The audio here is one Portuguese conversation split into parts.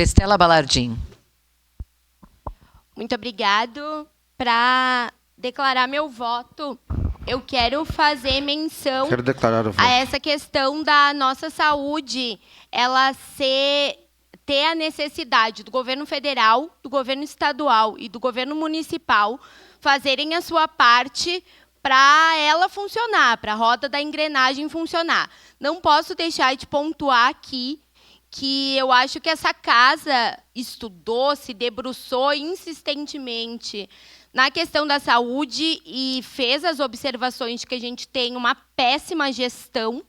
Estela Balardim. Muito obrigado. Para declarar meu voto, eu quero fazer menção a essa questão da nossa saúde, ela ter a necessidade do governo federal, do governo estadual e do governo municipal fazerem a sua parte para ela funcionar, para a roda da engrenagem funcionar. Não posso deixar de pontuar aqui que eu acho que essa casa estudou, se debruçou insistentemente na questão da saúde e fez as observações de que a gente tem uma péssima gestão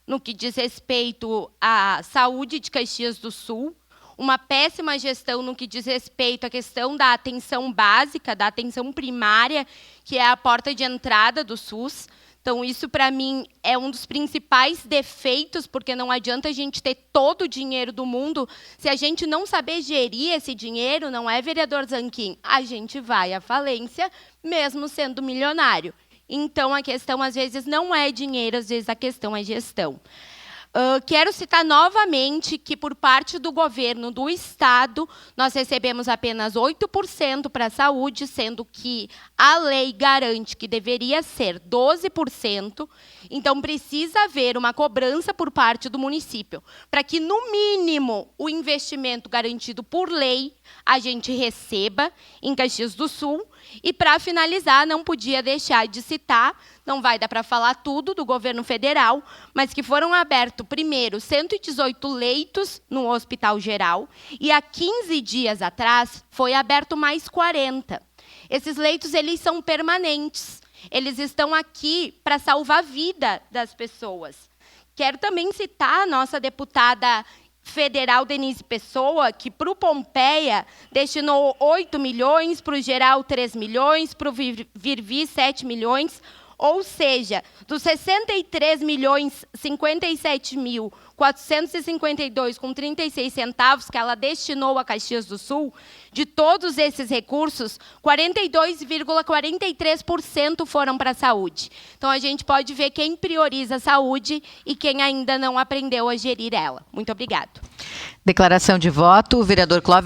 no que diz respeito à saúde de Caxias do Sul, uma péssima gestão no que diz respeito à questão da atenção básica, da atenção primária, que é a porta de entrada do SUS. Então, isso, para mim, é um dos principais defeitos, porque não adianta a gente ter todo o dinheiro do mundo, se a gente não saber gerir esse dinheiro, não é, vereador Zanquim? A gente vai à falência, mesmo sendo milionário. Então, a questão, às vezes, não é dinheiro, às vezes, a questão é gestão. Quero citar novamente que, por parte do governo do Estado, nós recebemos apenas 8% para a saúde, sendo que a lei garante que deveria ser 12%. Então, precisa haver uma cobrança por parte do município, para que, no mínimo, o investimento garantido por lei a gente receba em Caxias do Sul. E, para finalizar, não podia deixar de citar, não vai dar para falar tudo do governo federal, mas que foram abertos, primeiro, 118 leitos no Hospital Geral, e há 15 dias atrás foi aberto mais 40. Esses leitos, eles são permanentes, eles estão aqui para salvar a vida das pessoas. Quero também citar a nossa deputada federal Denise Pessoa, que para o Pompeia destinou 8 milhões, para o Geral 3 milhões, para o Virvi 7 milhões, ou seja, dos 63 milhões 57 mil 452 com 36 centavos que ela destinou a Caxias do Sul, de todos esses recursos, 42,43% foram para a saúde. Então, a gente pode ver quem prioriza a saúde e quem ainda não aprendeu a gerir ela. Muito obrigado. Declaração de voto, o vereador Clóvis